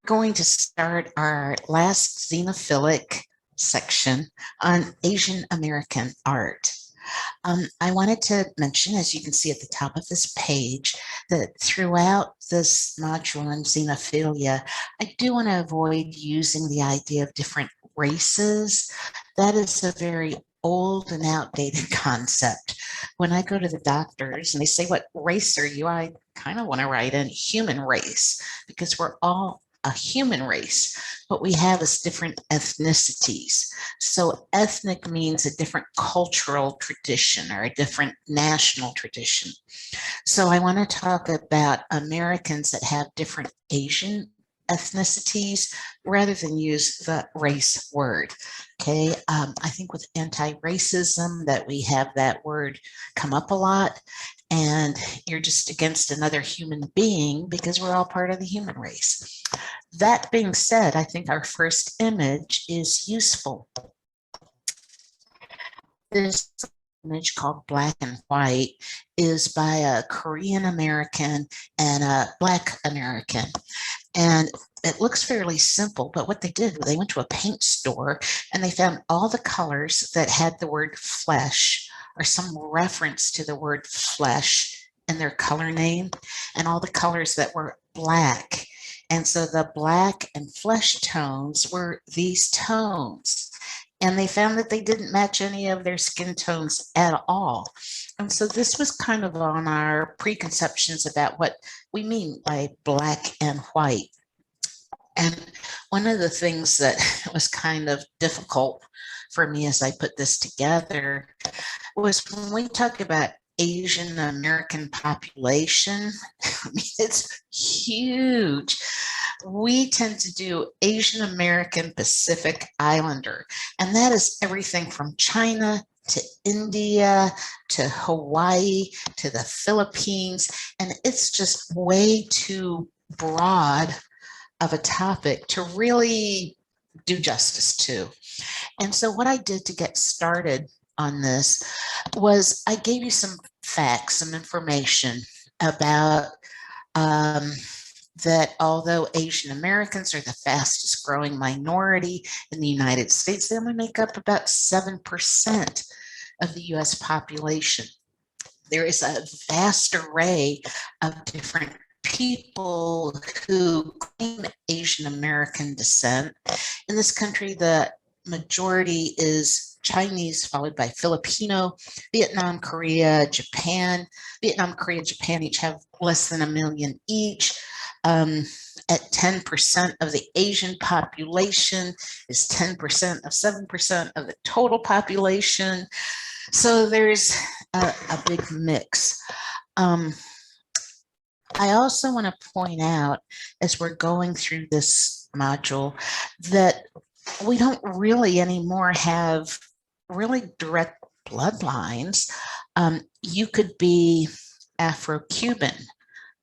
going to start our last xenophilic section on Asian American art. I wanted to mention, as you can see at the top of this page, that throughout this module on xenophilia, I do want to avoid using the idea of different races. That is a very old and outdated concept. When I go to the doctors and they say, "What race are you?" I kind of want to write in human race, because we're all a human race, but we have is different ethnicities. So ethnic means a different cultural tradition or a different national tradition. So I want to talk about Americans that have different Asian ethnicities rather than use the race word. Okay, I think with anti-racism that we have that word come up a lot, and you're just against another human being because we're all part of the human race. That being said, I think our first image is useful. This image called Black and White is by a Korean American and a Black American. And it looks fairly simple, but what they did, they went to a paint store and they found all the colors that had the word flesh or some reference to the word flesh in their color name, and all the colors that were black. And so the black and flesh tones were these tones. And they found that they didn't match any of their skin tones at all. And so this was kind of on our preconceptions about what we mean by black and white. And one of the things that was kind of difficult for me as I put this together was when we talk about Asian American population, I mean, it's huge. We tend to do Asian American Pacific Islander, and that is everything from China to India to Hawaii to the Philippines, and it's just way too broad of a topic to really do justice to. And so what I did to get started on this was I gave you some facts, some information about that although Asian Americans are the fastest growing minority in the United States, they only make up about 7% of the US population. There is a vast array of different people who claim Asian American descent. In this country, the majority is Chinese, followed by Filipino, Vietnam, Korea, Japan. Vietnam, Korea, Japan each have less than 1 million each. At 10% of the Asian population is 10% of 7% of the total population. So there's a big mix. I also want to point out, as we're going through this module, that we don't really anymore have really direct bloodlines. You could be Afro-Cuban,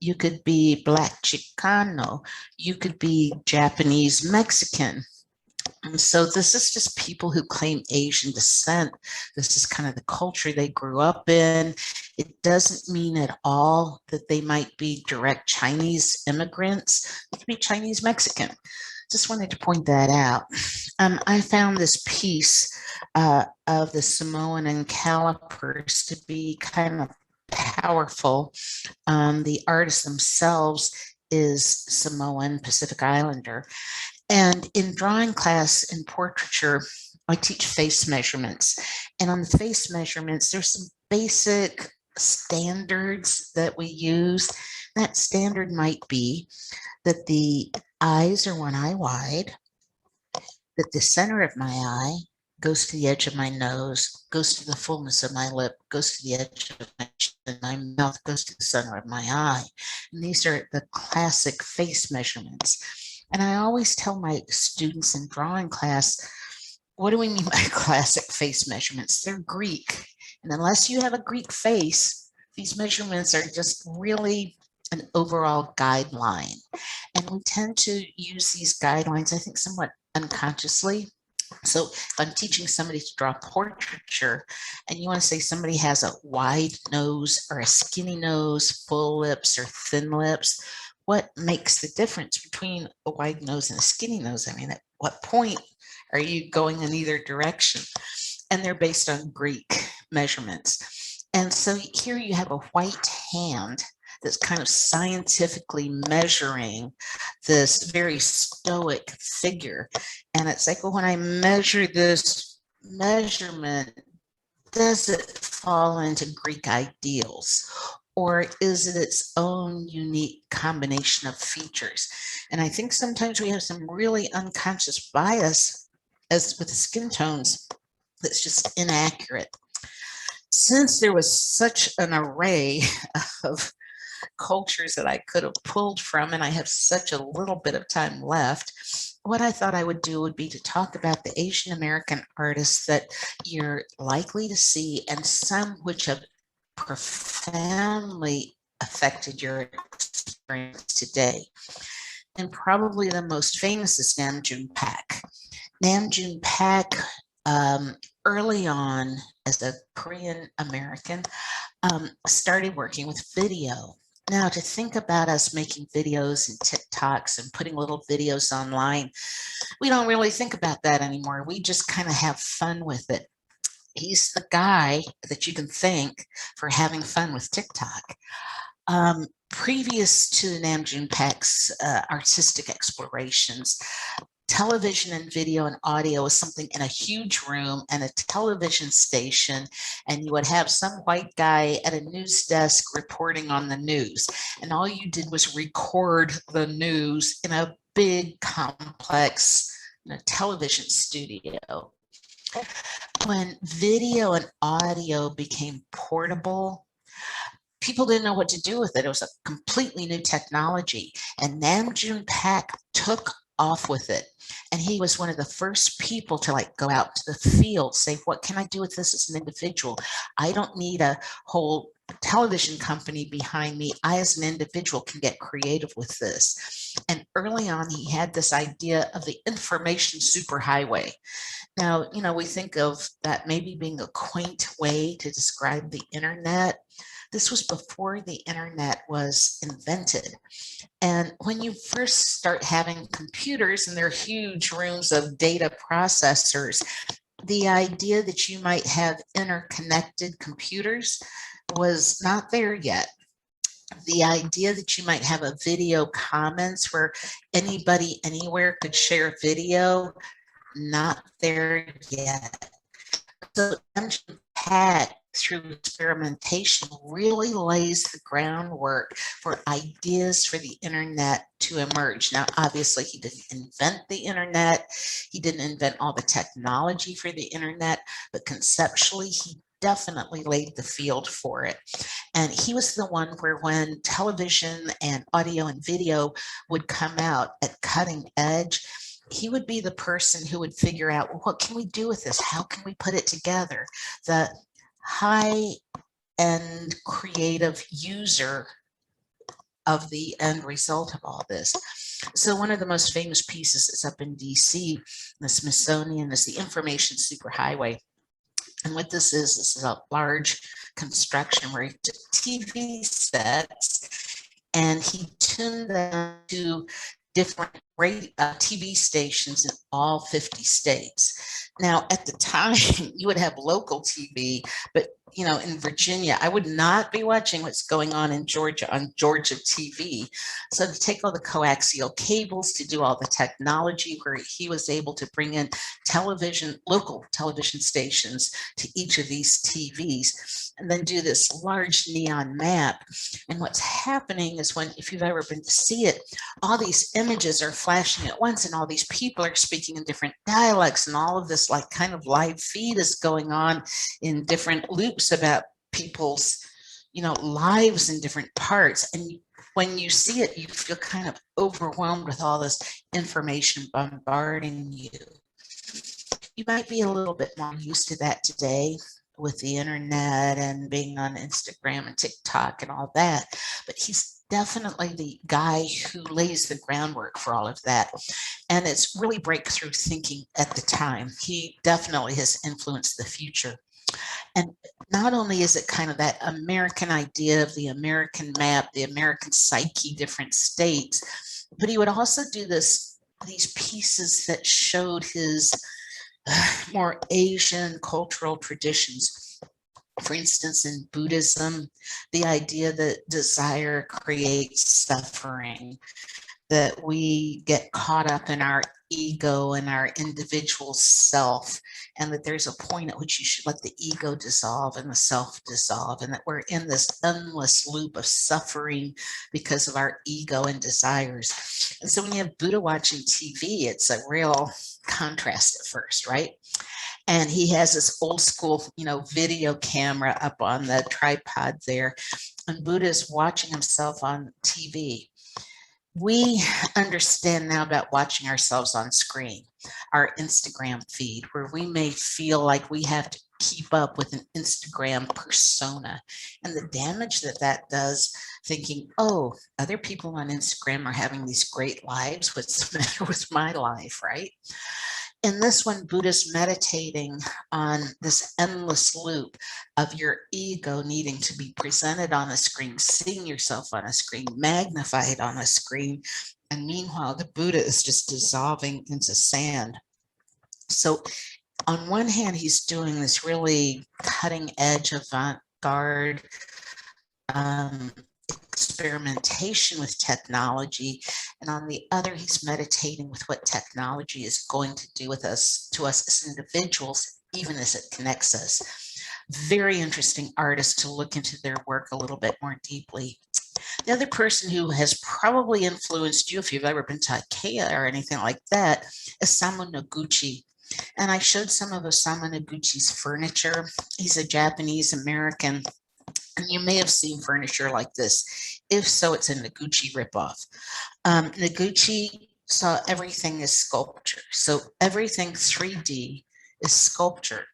you could be Black Chicano, you could be Japanese Mexican. And so this is just people who claim Asian descent. This is kind of the culture they grew up in. It doesn't mean at all that they might be direct Chinese immigrants. They could be Chinese Mexican. Just wanted to point that out. I found this piece of the Samoan and calipers to be kind of powerful. The artists themselves is Samoan Pacific Islander. And in drawing class in portraiture, I teach face measurements. And on the face measurements, there's some basic standards that we use. That standard might be that the eyes are 1 eye wide, that the center of my eye goes to the edge of my nose, goes to the fullness of my lip, goes to the edge of my chin, my mouth goes to the center of my eye. And these are the classic face measurements. And I always tell my students in drawing class, what do we mean by classic face measurements? They're Greek. And unless you have a Greek face, these measurements are just really an overall guideline. And we tend to use these guidelines, I think, somewhat unconsciously. So if I'm teaching somebody to draw portraiture and you want to say somebody has a wide nose or a skinny nose, full lips or thin lips, what makes the difference between a wide nose and a skinny nose? I mean, at what point are you going in either direction? And they're based on Greek measurements. And so here you have a white hand that's kind of scientifically measuring this very stoic figure. And it's like, well, when I measure this measurement, does it fall into Greek ideals? Or is it its own unique combination of features? And I think sometimes we have some really unconscious bias as with the skin tones that's just inaccurate. Since there was such an array of cultures that I could have pulled from, and I have such a little bit of time left, what I thought I would do would be to talk about the Asian American artists that you're likely to see and some which have profoundly affected your experience today. And probably the most famous is Nam June Paik. Nam June Paik, early on as a Korean American, started working with video. Now, to think about us making videos and TikToks and putting little videos online, we don't really think about that anymore. We just kind of have fun with it. He's the guy that you can thank for having fun with TikTok. Previous to Nam June Paik's artistic explorations, television and video and audio was something in a huge room and a television station, and you would have some white guy at a news desk reporting on the news, and all you did was record the news in a big complex television studio. When video and audio became portable, people didn't know what to do with it. It was a completely new technology, and Nam June Paik took off with it. And he was one of the first people to go out to the field, say, what can I do with this as an individual? I don't need a whole television company behind me. I, as an individual, can get creative with this. And early on, he had this idea of the information superhighway. Now, we think of that maybe being a quaint way to describe the internet. This was before the internet was invented. And when you first start having computers and they're huge rooms of data processors, the idea that you might have interconnected computers was not there yet. The idea that you might have a video comments where anybody anywhere could share video, not there yet. So Paik, through experimentation, really lays the groundwork for ideas for the internet to emerge. Now, obviously, he didn't invent the internet. He didn't invent all the technology for the internet, but conceptually, he definitely laid the field for it. And he was the one where when television and audio and video would come out at cutting edge, he would be the person who would figure out, well, what can we do with this? How can we put it together? The high-end creative user of the end result of all this. So one of the most famous pieces is up in DC, the Smithsonian, is the Information Superhighway. And what this is a large construction where he took TV sets and he tuned them to different TV stations in all 50 states. Now, at the time, you would have local TV, but in Virginia, I would not be watching what's going on in Georgia on Georgia TV. So to take all the coaxial cables, to do all the technology, where he was able to bring in local television stations to each of these TVs, and then do this large neon map. And what's happening is if you've ever been to see it, all these images are flashing at once, and all these people are speaking in different dialects, and all of this kind of live feed is going on in different loops about people's lives in different parts. And when you see it, you feel kind of overwhelmed with all this information bombarding you. You might be a little bit more used to that today with the internet and being on Instagram and TikTok and all that, but he's definitely the guy who lays the groundwork for all of that. And it's really breakthrough thinking at the time. He definitely has influenced the future. And not only is it kind of that American idea of the American map, the American psyche, different states, but he would also do these pieces that showed his more Asian cultural traditions. For instance, in Buddhism, the idea that desire creates suffering, that we get caught up in our ego and our individual self, and that there's a point at which you should let the ego dissolve and the self dissolve, and that we're in this endless loop of suffering because of our ego and desires. And so when you have Buddha watching TV, it's a real contrast at first, right? And he has this old school, video camera up on the tripod there, and Buddha's watching himself on TV. We understand now about watching ourselves on screen, our Instagram feed, where we may feel like we have to keep up with an Instagram persona, and the damage that that does, thinking, oh, other people on Instagram are having these great lives. What's the matter with my life, right? In this one, Buddha's meditating on this endless loop of your ego needing to be presented on a screen, seeing yourself on a screen, magnified on a screen. And meanwhile, the Buddha is just dissolving into sand. So on one hand, he's doing this really cutting edge avant-garde experimentation with technology, and on the other, he's meditating with what technology is going to do with us, to us as individuals, even as it connects us. Very interesting artist to look into their work a little bit more deeply. The other person who has probably influenced you, if you've ever been to IKEA or anything like that, is Osamu Noguchi. And I showed some of Osamu Noguchi's furniture. He's a Japanese American, and you may have seen furniture like this. If so, it's a Noguchi ripoff. Noguchi saw everything as sculpture. So everything 3D is sculpture.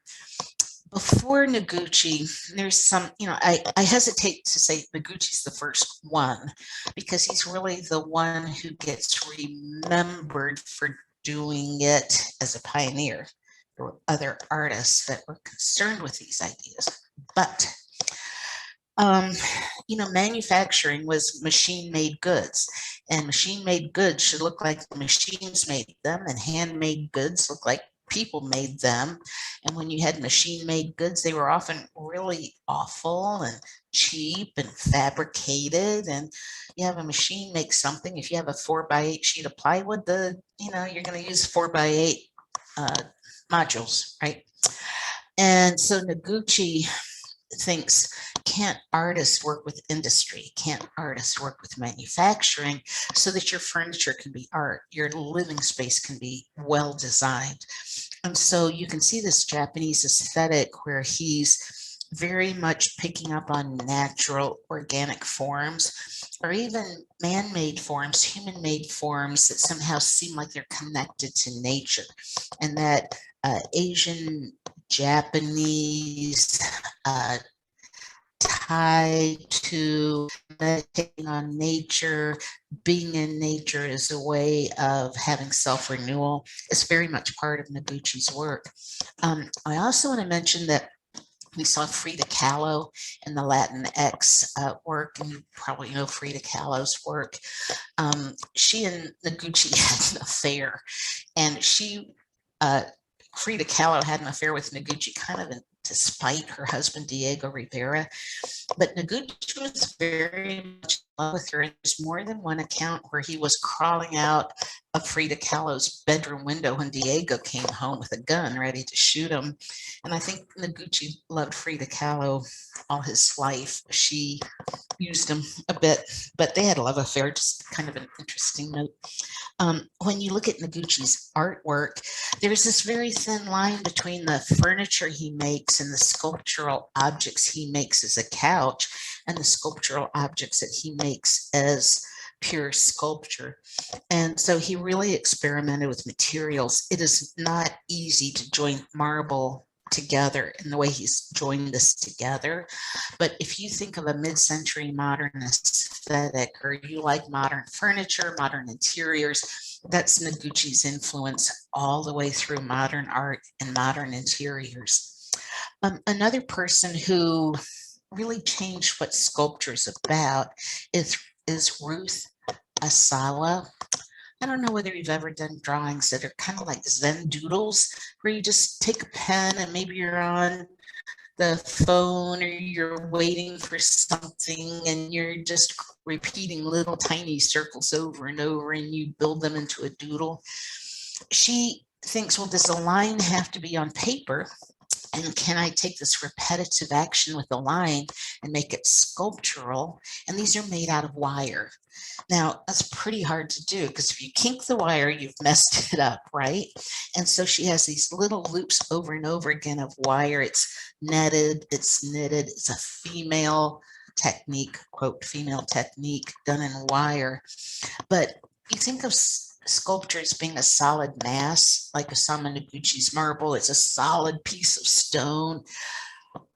Before Noguchi, there's some, I hesitate to say Noguchi's the first one, because he's really the one who gets remembered for doing it as a pioneer. There were other artists that were concerned with these ideas. But manufacturing was machine-made goods, and machine-made goods should look like machines made them, and handmade goods look like people made them. And when you had machine-made goods, they were often really awful and cheap and fabricated. And you have a machine make something. If you have a 4x8 sheet of plywood, you're going to use 4x8 modules, right? And so Noguchi thinks, can't artists work with industry? Can't artists work with manufacturing so that your furniture can be art, your living space can be well designed? And so you can see this Japanese aesthetic where he's very much picking up on natural organic forms, or even man-made forms, human-made forms that somehow seem like they're connected to nature. And that Asian, Japanese tie to meditating on nature, being in nature as a way of having self-renewal, is very much part of Noguchi's work. I also want to mention that we saw Frida Kahlo in the Latinx work, and you probably know Frida Kahlo's work. She and Noguchi had an affair, and Frida Kahlo had an affair with Noguchi kind of to spite her husband, Diego Rivera. But Noguchi was very much in love with her. There's more than one account where he was crawling out of Frida Kahlo's bedroom window when Diego came home with a gun ready to shoot him. And I think Noguchi loved Frida Kahlo all his life. She used him a bit, but they had a love affair, just kind of an interesting note. When you look at Noguchi's artwork, there's this very thin line between the furniture he makes and the sculptural objects he makes as a couch and the sculptural objects that he makes as pure sculpture. And so he really experimented with materials. It is not easy to join marble together in the way he's joined this together. But if you think of a mid-century modern aesthetic, or you like modern furniture, modern interiors, that's Noguchi's influence all the way through modern art and modern interiors. Another person who really changed what sculpture is about is Ruth Asawa. I don't know whether you've ever done drawings that are kind of like Zen doodles, where you just take a pen and maybe you're on the phone or you're waiting for something and you're just repeating little tiny circles over and over and you build them into a doodle. She thinks, well, does a line have to be on paper? And can I take this repetitive action with a line and make it sculptural? And these are made out of wire. Now, that's pretty hard to do because if you kink the wire, you've messed it up, right? And so she has these little loops over and over again of wire. It's netted, it's knitted, it's a female technique, quote, female technique done in wire. But you think of sculpture as being a solid mass, like Osamu Noguchi's marble. It's a solid piece of stone.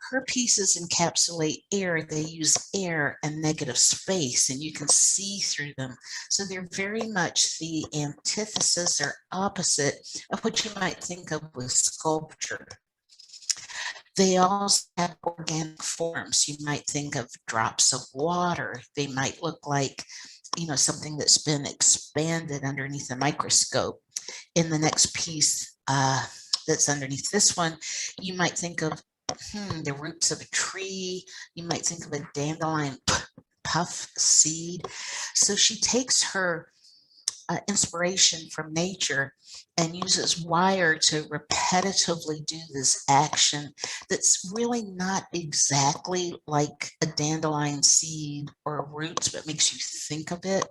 Her pieces encapsulate air. They use air and negative space, and you can see through them. So they're very much the antithesis or opposite of what you might think of with sculpture. They also have organic forms. You might think of drops of water. They might look like, something that's been expanded underneath a microscope. In the next piece that's underneath this one, you might think of the roots of a tree. You might think of a dandelion puff seed. So she takes her inspiration from nature and uses wire to repetitively do this action that's really not exactly like a dandelion seed or roots, but makes you think of it.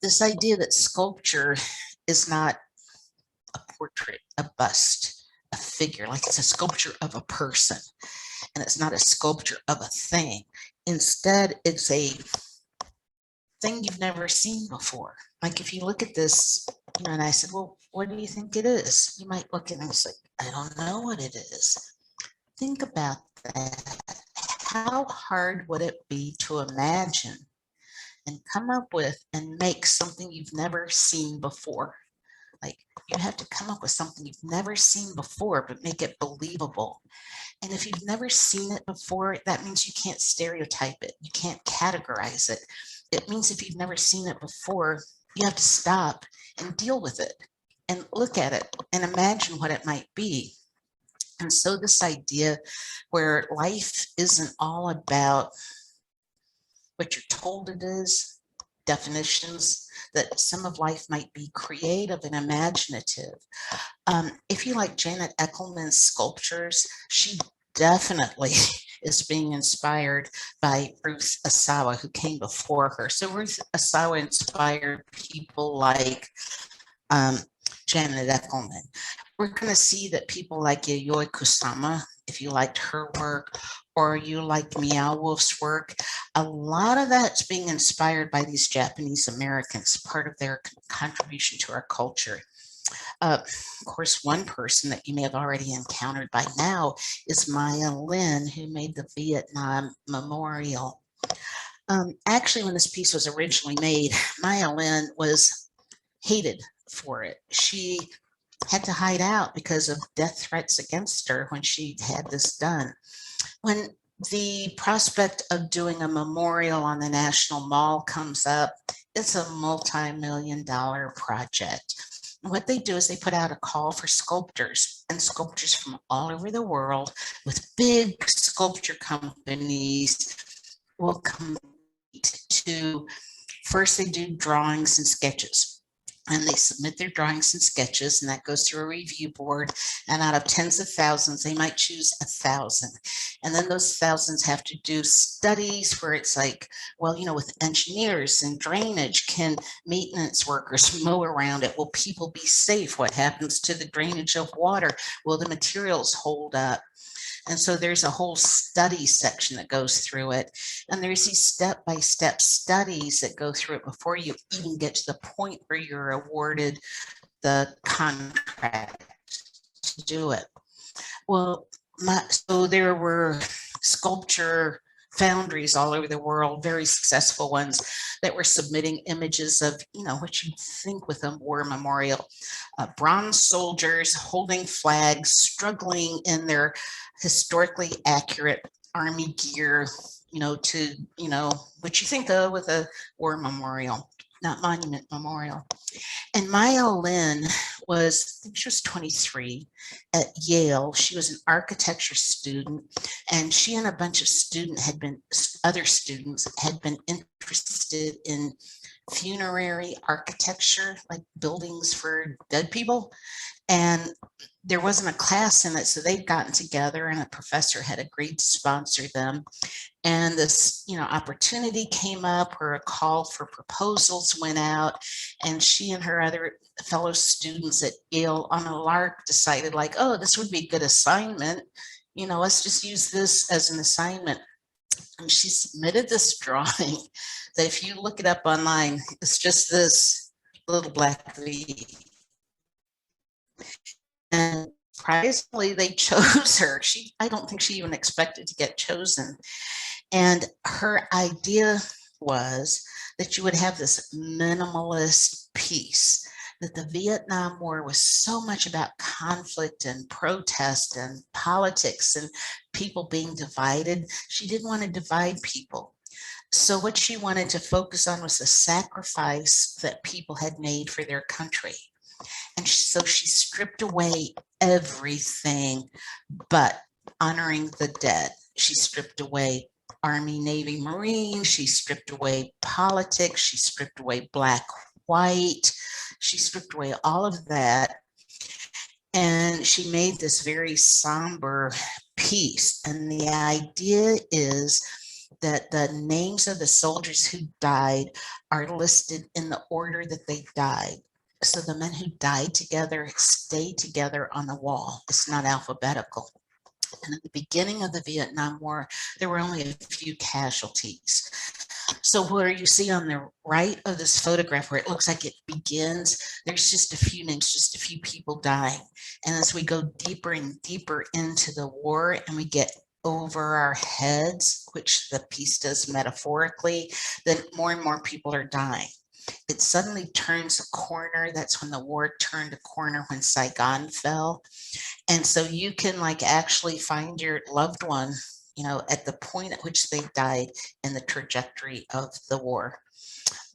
This idea that sculpture is not a portrait, a bust, a figure, like it's a sculpture of a person, and it's not a sculpture of a thing. Instead, it's a thing you've never seen before. Like if you look at this, and I said, well, what do you think it is? You might look at it and say, I don't know what it is. Think about that. How hard would it be to imagine and come up with and make something you've never seen before? Like you have to come up with something you've never seen before, but make it believable. And if you've never seen it before, that means you can't stereotype it. You can't categorize it. It means if you've never seen it before, you have to stop and deal with it and look at it and imagine what it might be. And so this idea where life isn't all about what you're told it is, definitions, that some of life might be creative and imaginative. If you like Janet Eckelman's sculptures, she definitely is being inspired by Ruth Asawa, who came before her. So Ruth Asawa inspired people like Janet Eckelman. We're going to see that people like Yayoi Kusama, if you liked her work, or you like Meow Wolf's work, a lot of that's being inspired by these Japanese Americans, part of their contribution to our culture. Of course, one person that you may have already encountered by now is Maya Lin, who made the Vietnam Memorial. Actually, when this piece was originally made, Maya Lin was hated for it. She had to hide out because of death threats against her when she had this done. When the prospect of doing a memorial on the National Mall comes up, it's a multi-million-dollar project. What they do is they put out a call for sculptors, and sculptors from all over the world with big sculpture companies will come to, first they do drawings and sketches. And they submit their drawings and sketches, and that goes through a review board. And out of tens of thousands, they might choose 1,000. And then those thousands have to do studies where it's like, well, with engineers and drainage, can maintenance workers mow around it? Will people be safe? What happens to the drainage of water? Will the materials hold up? And so there's a whole study section that goes through it. And there's these step-by-step studies that go through it before you even get to the point where you're awarded the contract to do it. Well, so there were sculpture foundries all over the world, very successful ones that were submitting images of, what you'd think with a war memorial, bronze soldiers holding flags, struggling in their historically accurate army gear, what you think of with a war memorial, not monument memorial. And Maya Lin was, I think she was 23 at Yale. She was an architecture student, and she and a bunch of other students had been interested in funerary architecture, like buildings for dead people. And there wasn't a class in it, so they'd gotten together and a professor had agreed to sponsor them. And this, opportunity came up where a call for proposals went out, and she and her other fellow students at Yale on a lark decided, like, oh, this would be a good assignment. Let's just use this as an assignment. And she submitted this drawing that, if you look it up online, it's just this little black V. And surprisingly, they chose her. I don't think she even expected to get chosen. And her idea was that you would have this minimalist piece, that the Vietnam War was so much about conflict and protest and politics and people being divided. She didn't want to divide people. So what she wanted to focus on was the sacrifice that people had made for their country. And so she stripped away everything but honoring the dead. She stripped away Army, Navy, Marine. She stripped away politics. She stripped away black, white. She stripped away all of that. And she made this very somber piece. And the idea is that the names of the soldiers who died are listed in the order that they died. So the men who died together stay together on the wall. It's not alphabetical. And at the beginning of the Vietnam War, there were only a few casualties. So where you see on the right of this photograph, where it looks like it begins, there's just a few names, just a few people dying. And as we go deeper and deeper into the war and we get over our heads, which the piece does metaphorically, then more and more people are dying. It suddenly turns a corner. That's when the war turned a corner, when Saigon fell. And so you can actually find your loved one, at the point at which they died in the trajectory of the war.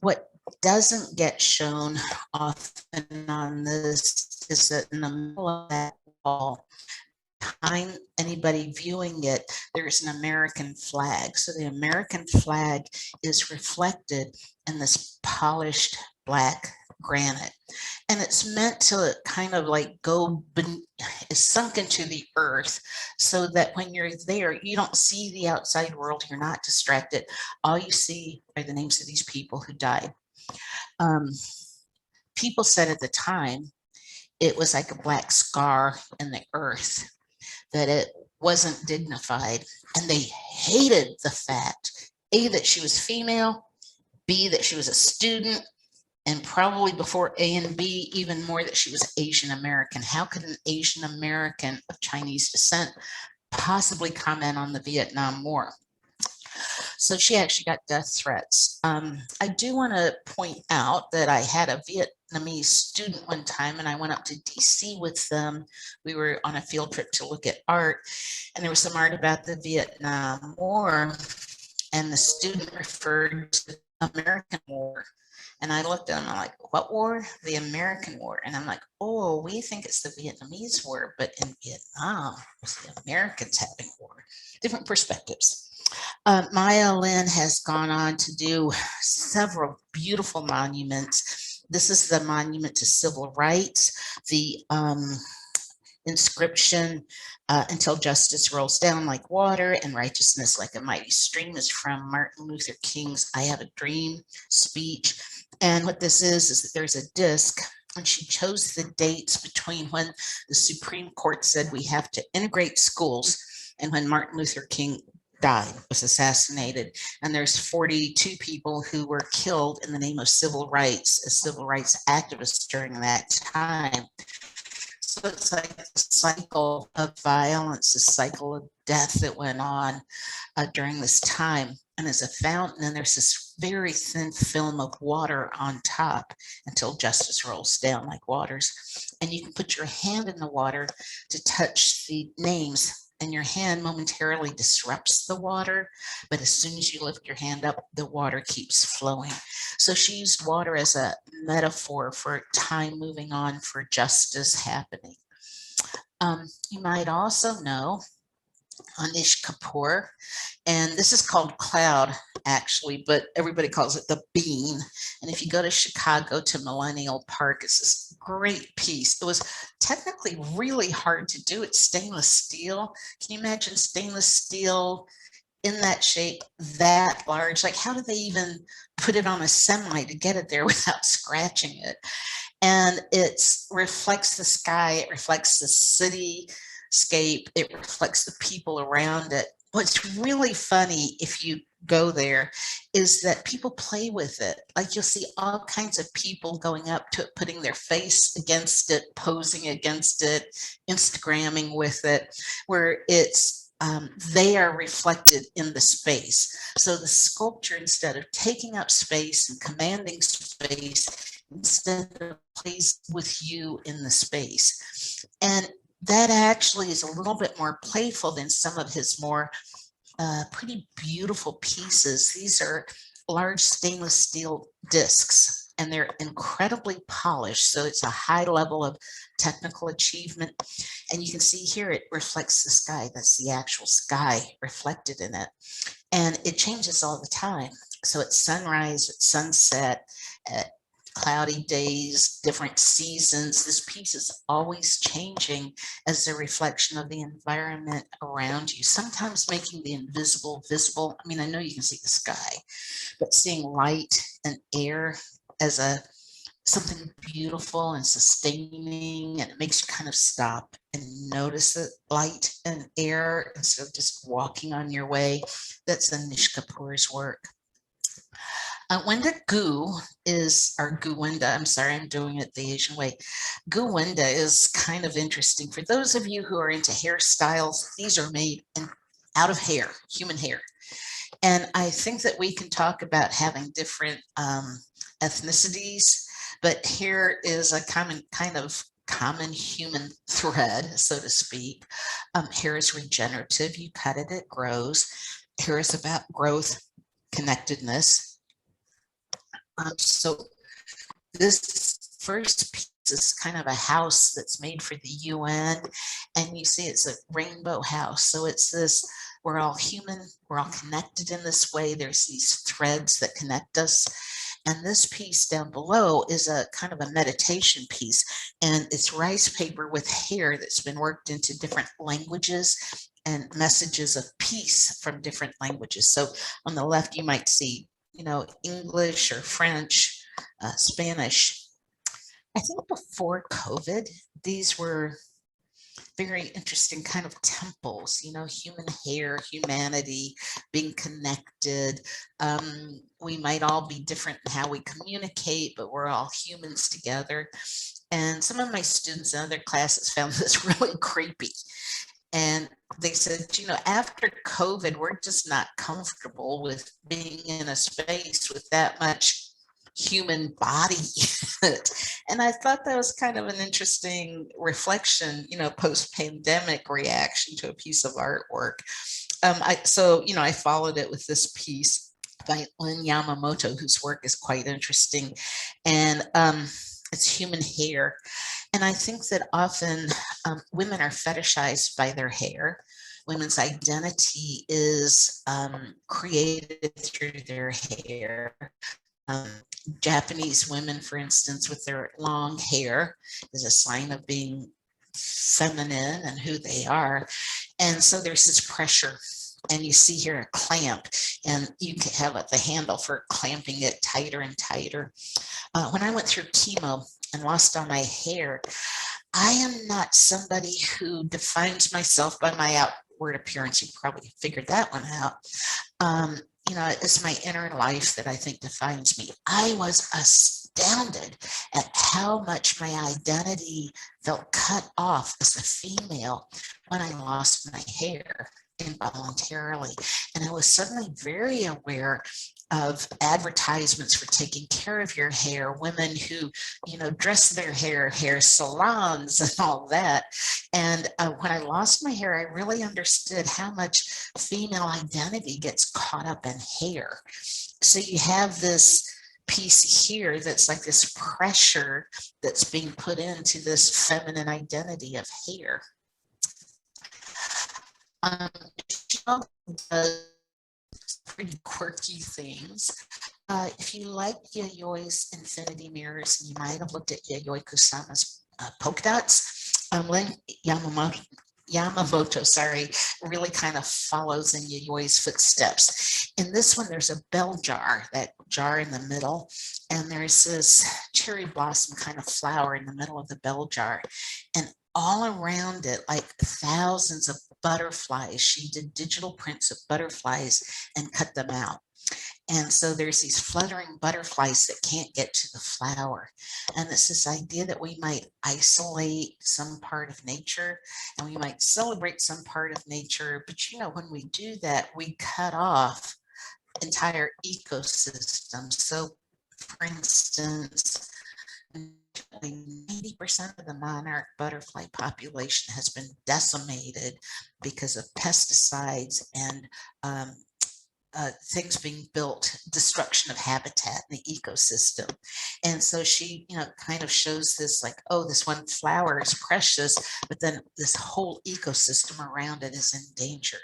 What doesn't get shown often on this is that in the middle of that wall, behind anybody viewing it, there's an American flag. So the American flag is reflected in this polished black granite. And it's meant to kind of is sunk into the earth, so that when you're there, you don't see the outside world. You're not distracted. All you see are the names of these people who died. People said at the time it was like a black scar in the earth, that it wasn't dignified. And they hated the fact, A, that she was female, B, that she was a student, and probably before A and B, even more, that she was Asian American. How could an Asian American of Chinese descent possibly comment on the Vietnam War? So she actually got death threats. I do want to point out that I had a Vietnamese student one time, and I went up to DC with them. We were on a field trip to look at art, and there was some art about the Vietnam War, and the student referred to the American War. And I looked at him, I'm like, what war? The American War. And I'm like, oh, we think it's the Vietnamese War, but in Vietnam, it's the Americans having war. Different perspectives. Maya Lin has gone on to do several beautiful monuments. This is the monument to civil rights. The inscription, until justice rolls down like water and righteousness like a mighty stream, is from Martin Luther King's I Have a Dream speech. And what this is that there's a disc, and she chose the dates between when the Supreme Court said we have to integrate schools and when Martin Luther King died, was assassinated. And there's 42 people who were killed in the name of civil rights as civil rights activists during that time. So it's like a cycle of violence, a cycle of death that went on during this time. And as a fountain, and there's this very thin film of water on top until justice rolls down like waters. And you can put your hand in the water to touch the names, and your hand momentarily disrupts the water. But as soon as you lift your hand up, the water keeps flowing. So she used water as a metaphor for time moving on, for justice happening. You might also know Anish Kapoor, and this is called Cloud actually, but everybody calls it the Bean. And if you go to Chicago to Millennial Park, it's this great piece. It was technically really hard to do. It's stainless steel. Can you imagine stainless steel in that shape, that large? Like, how did they even put it on a semi to get it there without scratching it? And it reflects the sky, it reflects the cityscape, it reflects the people around it. What's really funny if you go there is that people play with it. Like, you'll see all kinds of people going up to it, putting their face against it, posing against it, Instagramming with it, where they are reflected in the space. So the sculpture, instead of taking up space and commanding space, instead plays with you in the space. And that actually is a little bit more playful than some of his more pretty beautiful pieces. These are large stainless steel discs, and they're incredibly polished. So it's a high level of technical achievement. And you can see here it reflects the sky. That's the actual sky reflected in it. And it changes all the time. So at sunrise, at sunset, at cloudy days, different seasons. This piece is always changing as a reflection of the environment around you, sometimes making the invisible visible. I mean, I know you can see the sky, but seeing light and air as something beautiful and sustaining, and it makes you kind of stop and notice the light and air instead of just walking on your way. That's Anish Kapoor's work. Wenda Gu is, or Gowenda, I'm sorry, I'm doing it the Asian way. Gowenda is kind of interesting. For those of you who are into hairstyles, these are made out of hair, human hair. And I think that we can talk about having different ethnicities, but here is a common human thread, so to speak. Hair is regenerative. You cut it, it grows. Hair is about growth, connectedness. So this first piece is kind of a house that's made for the UN, and you see it's a rainbow house. So it's this, we're all human, we're all connected in this way. There's these threads that connect us. And this piece down below is a kind of a meditation piece, and it's rice paper with hair that's been worked into different languages and messages of peace from different languages. So on the left, you might see, English or French, Spanish. I think before COVID, these were very interesting kind of temples, human hair, humanity, being connected. We might all be different in how we communicate, but we're all humans together. And some of my students in other classes found this really creepy. And they said, after COVID, we're just not comfortable with being in a space with that much human body. And I thought that was kind of an interesting reflection, post-pandemic reaction to a piece of artwork. I followed it with this piece by Lynn Yamamoto, whose work is quite interesting. And it's human hair. And I think that often women are fetishized by their hair. Women's identity is created through their hair. Japanese women, for instance, with their long hair is a sign of being feminine and who they are. And so there's this pressure. And you see here a clamp, and you can have the handle for clamping it tighter and tighter. When I went through chemo and lost all my hair, I am not somebody who defines myself by my outward appearance. You probably figured that one out. It's my inner life that I think defines me. I was astounded at how much my identity felt cut off as a female when I lost my hair involuntarily. And I was suddenly very aware of advertisements for taking care of your hair, women who, dress their hair salons and all that. And when I lost my hair, I really understood how much female identity gets caught up in hair. So you have this piece here that's like this pressure that's being put into this feminine identity of hair. Pretty quirky things. If you like Yayoi infinity mirrors, and you might have looked at Yayoi Kusama's polka dots, Len Yamamoto, really kind of follows in Yayoi's footsteps. In this one, there's a bell jar, that jar in the middle, and there's this cherry blossom kind of flower in the middle of the bell jar. And all around it, like thousands of butterflies. She did digital prints of butterflies and cut them out. And so there's these fluttering butterflies that can't get to the flower. And it's this idea that we might isolate some part of nature and we might celebrate some part of nature. But when we do that, we cut off entire ecosystems. So for instance, 90% of the monarch butterfly population has been decimated because of pesticides and things being built, destruction of habitat in the ecosystem. And so she, kind of shows this like, oh, this one flower is precious, but then this whole ecosystem around it is endangered.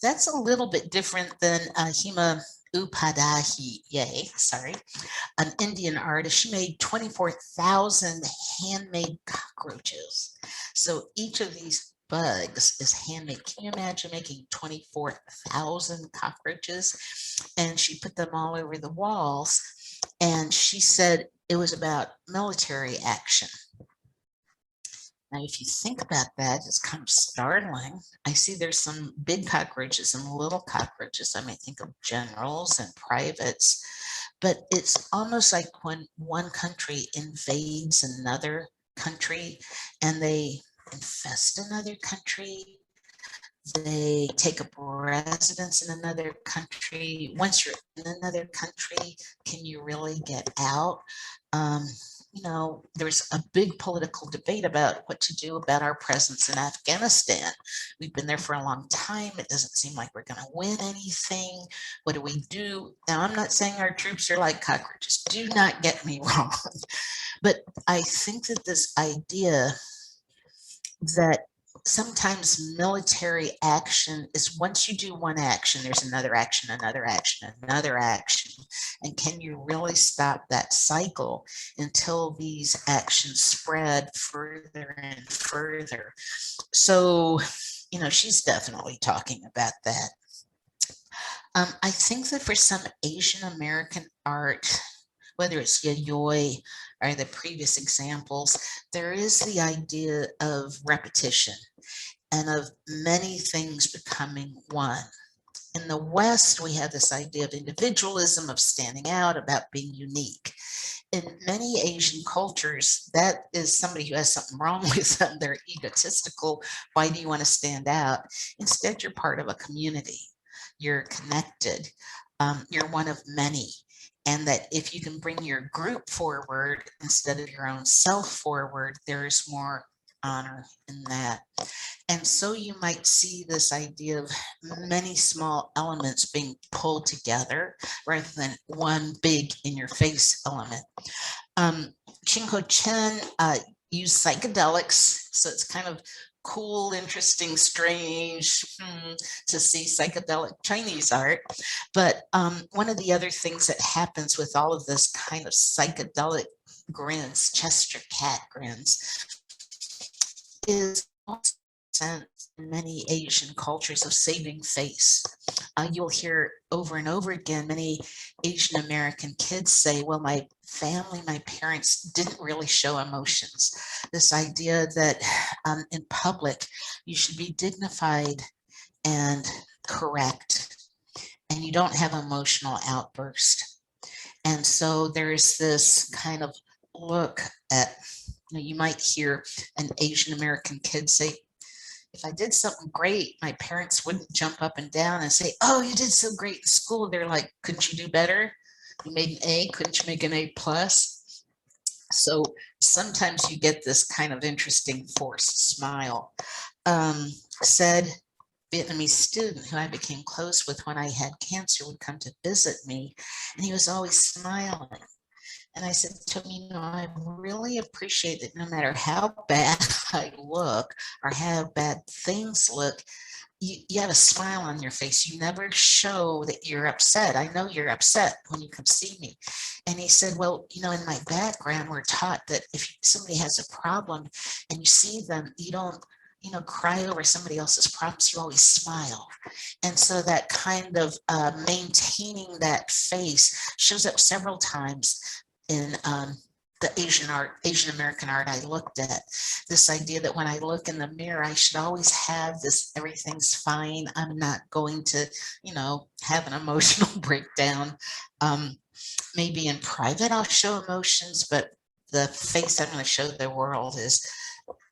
That's a little bit different than Hema Upadhyay, an Indian artist. She made 24,000 handmade cockroaches. So each of these bugs is handmade. Can you imagine making 24,000 cockroaches? And she put them all over the walls. And she said it was about military action. Now, if you think about that, it's kind of startling. I see there's some big cockroaches and little cockroaches. I may think of generals and privates, but it's almost like when one country invades another country and they infest another country, they take up residence in another country. Once you're in another country, can you really get out? There's a big political debate about what to do about our presence in Afghanistan. We've been there for a long time. It doesn't seem like we're going to win anything. What do we do? Now, I'm not saying our troops are like cockroaches. Do not get me wrong. But I think that this idea that sometimes military action is once you do one action, there's another action, another action, another action. And can you really stop that cycle until these actions spread further and further? So, she's definitely talking about that. I think that for some Asian American art, whether it's Yayoi or the previous examples, there is the idea of repetition and of many things becoming one. In the West, we have this idea of individualism, of standing out, about being unique. In many Asian cultures, that is somebody who has something wrong with them. They're egotistical. Why do you want to stand out? Instead, you're part of a community. You're connected. You're one of many. And that if you can bring your group forward instead of your own self forward, there's more honor in that. And so you might see this idea of many small elements being pulled together rather than one big in your face element. Chinko Chen used psychedelics, so it's kind of cool, interesting, strange to see psychedelic Chinese art. But one of the other things that happens with all of this kind of psychedelic grins, Chester cat grins, is also sense in many Asian cultures of saving face. You'll hear over and over again many Asian American kids say, well, my family, my parents didn't really show emotions. This idea that in public, you should be dignified and correct, and you don't have emotional outburst. And so there's this kind of look at, you might hear an Asian American kid say, if I did something great, my parents wouldn't jump up and down and say, oh, you did so great in school. They're like, couldn't you do better? You made an A, couldn't you make an A plus? So sometimes you get this kind of interesting forced smile. Said Vietnamese student who I became close with when I had cancer would come to visit me, and he was always smiling. And I said to him, I really appreciate that no matter how bad I look or how bad things look, you have a smile on your face. You never show that you're upset. I know you're upset when you come see me. And he said, well, in my background, we're taught that if somebody has a problem and you see them, you don't, cry over somebody else's problems. You always smile. And so that kind of maintaining that face shows up several times in the Asian American art I looked at. This idea that when I look in the mirror, I should always have this, everything's fine. I'm not going to, have an emotional breakdown. Maybe in private, I'll show emotions, but the face I'm going to show the world is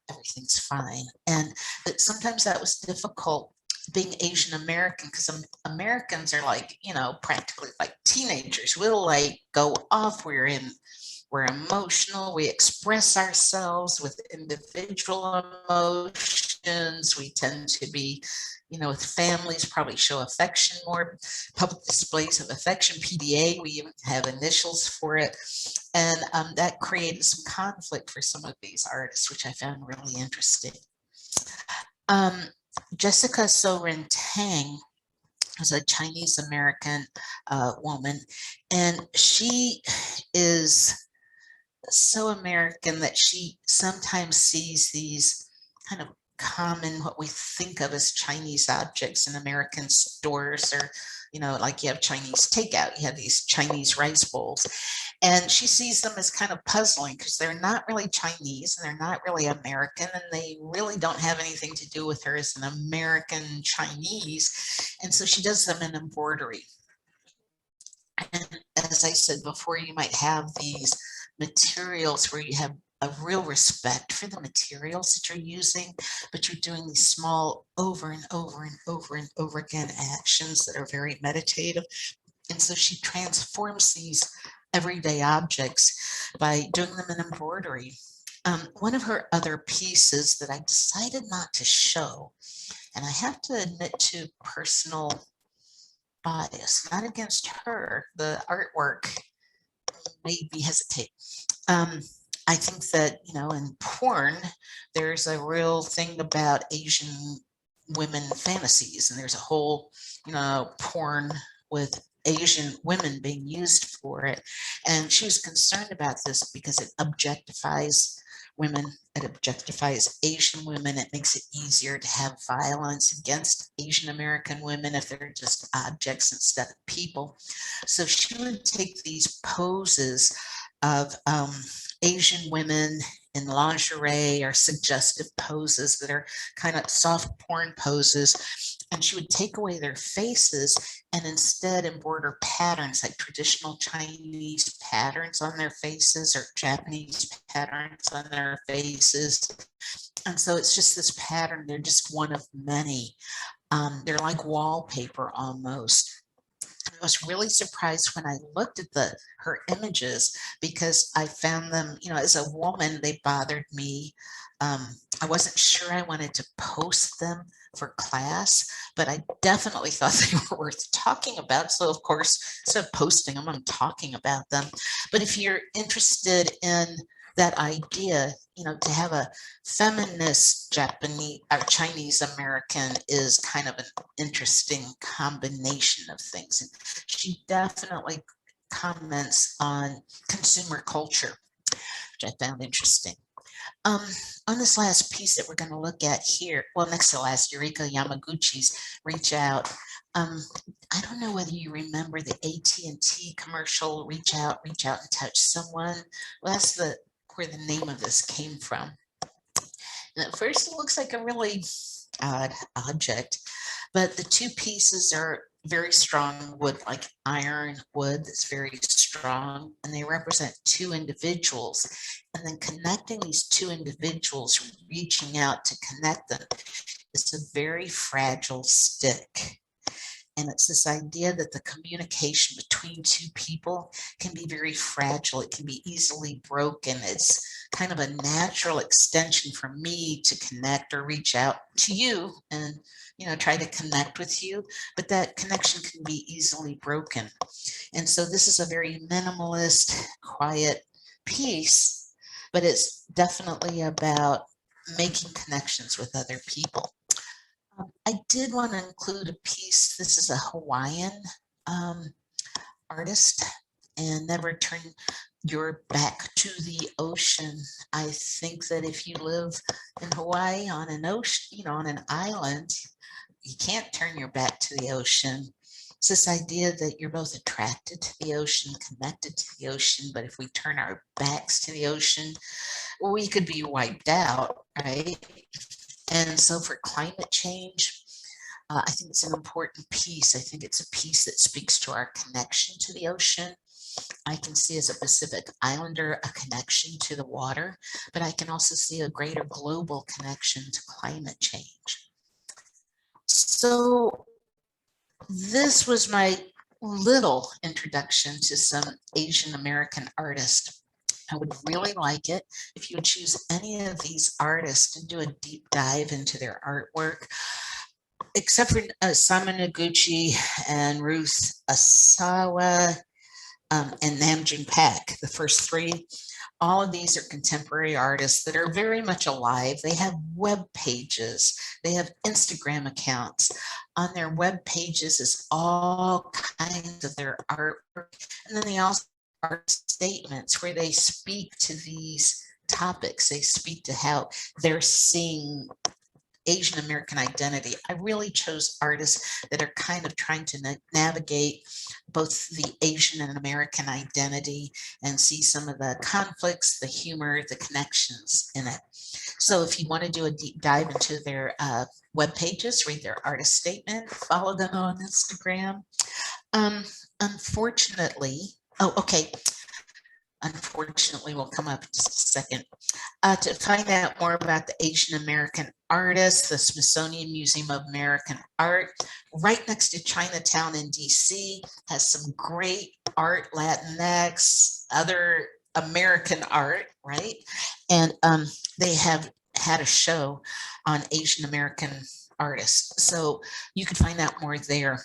everything's fine. And that sometimes that was difficult being Asian American, because Americans are like, practically like teenagers. We'll like go off. We're emotional. We express ourselves with individual emotions. We tend to be, with families, probably show affection more, public displays of affection, PDA. We even have initials for it. And that created some conflict for some of these artists, which I found really interesting. Jessica Soren Tang was a Chinese American woman, and she is so American that she sometimes sees these kind of common, what we think of as Chinese objects in American stores, or like you have Chinese takeout, you have these Chinese rice bowls, and she sees them as kind of puzzling because they're not really Chinese and they're not really American, and they really don't have anything to do with her as an American Chinese. And so she does them in embroidery. And as I said before, you might have these materials where you have a real respect for the materials that you're using, but you're doing these small over and over and over and over again actions that are very meditative. And so she transforms these everyday objects by doing them in embroidery. One of her other pieces that I decided not to show, and I have to admit to personal bias, not against her, the artwork made me hesitate. I think that, in porn, there's a real thing about Asian women fantasies, and there's a whole, porn with Asian women being used for it. And she was concerned about this because it objectifies women, it objectifies Asian women. It makes it easier to have violence against Asian American women if they're just objects instead of people. So she would take these poses of Asian women in lingerie or suggestive poses that are kind of soft porn poses. And she would take away their faces and instead embroider patterns, like traditional Chinese patterns on their faces or Japanese patterns on their faces. And so it's just this pattern. They're just one of many. They're like wallpaper almost. I was really surprised when I looked at her images, because I found them, as a woman, they bothered me. I wasn't sure I wanted to post them for class, but I definitely thought they were worth talking about. So of course, instead of posting them, I'm talking about them. But if you're interested in that idea, to have a feminist Japanese or Chinese American is kind of an interesting combination of things. And she definitely comments on consumer culture, which I found interesting. On this last piece that we're going to look at here, well, next to last, Yuriko Yamaguchi's Reach Out. I don't know whether you remember the AT&T commercial, Reach Out and Touch Someone. Well, that's where the name of this came from. And at first it looks like a really odd object, but the two pieces are very strong wood, like iron wood that's very strong. strong, and they represent two individuals. And then connecting these two individuals, reaching out to connect them, is a very fragile stick. And it's this idea that the communication between two people can be very fragile. It can be easily broken. It's kind of a natural extension for me to connect or reach out to you and, try to connect with you. But that connection can be easily broken. And so this is a very minimalist, quiet piece, but it's definitely about making connections with other people. I did want to include a piece. This is a Hawaiian artist, and Never Turn Your Back to the Ocean. I think that if you live in Hawaii on an ocean, on an island, you can't turn your back to the ocean. It's this idea that you're both attracted to the ocean, connected to the ocean, but if we turn our backs to the ocean, we could be wiped out, right? And so for climate change, I think it's an important piece. I think it's a piece that speaks to our connection to the ocean. I can see as a Pacific Islander a connection to the water, but I can also see a greater global connection to climate change. So this was my little introduction to some Asian American artists. I would really like it if you would choose any of these artists and do a deep dive into their artwork. Except for Sama Noguchi and Ruth Asawa and Namjoon Pak, the first three. All of these are contemporary artists that are very much alive. They have web pages. They have Instagram accounts. On their web pages is all kinds of their artwork. And then they also have art statements where they speak to these topics. They speak to how they're seeing Asian American identity. I really chose artists that are kind of trying to navigate both the Asian and American identity and see some of the conflicts, the humor, the connections in it. So if you want to do a deep dive into their web pages, read their artist statement, follow them on Instagram. Unfortunately, will come up in just a second. To find out more about the Asian American artists, the Smithsonian Museum of American Art, right next to Chinatown in DC, has some great art, Latinx, other American art, right? And they have had a show on Asian American artists. So you can find out more there.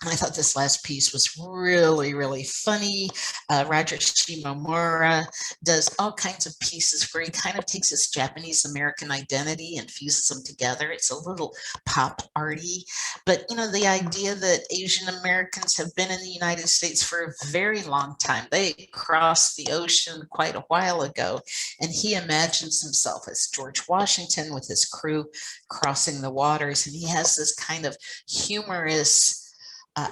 I thought this last piece was really, really funny. Roger Shimomura does all kinds of pieces where he kind of takes his Japanese American identity and fuses them together. It's a little pop arty, but the idea that Asian Americans have been in the United States for a very long time. They crossed the ocean quite a while ago, and he imagines himself as George Washington with his crew crossing the waters, and he has this kind of humorous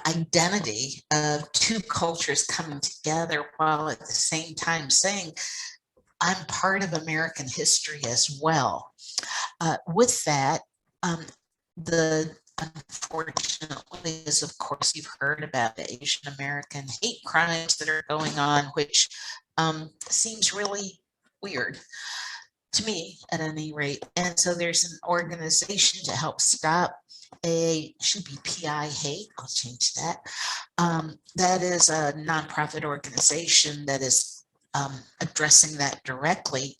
identity of two cultures coming together while at the same time saying, I'm part of American history as well. With that, the unfortunately is, of course, you've heard about the Asian American hate crimes that are going on, which seems really weird to me at any rate. And so there's an organization to help stop should be PI hate. I'll change that. That is a nonprofit organization that is addressing that directly.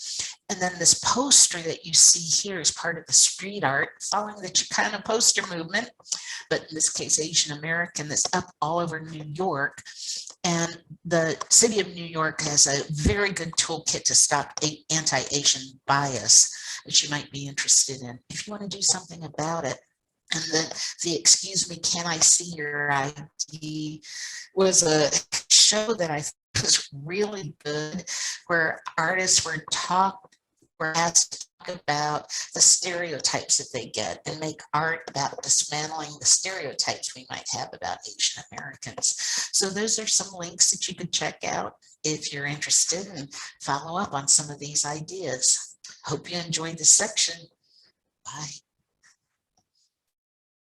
And then this poster that you see here is part of the street art following the Chicano poster movement, but in this case, Asian American, that's up all over New York. And the city of New York has a very good toolkit to stop anti-Asian bias that you might be interested in if you want to do something about it. And then the Excuse Me, Can I See Your ID was a show that I thought was really good, where artists were asked to talk about the stereotypes that they get and make art about dismantling the stereotypes we might have about Asian Americans. So those are some links that you could check out if you're interested and follow up on some of these ideas. Hope you enjoyed this section. Bye.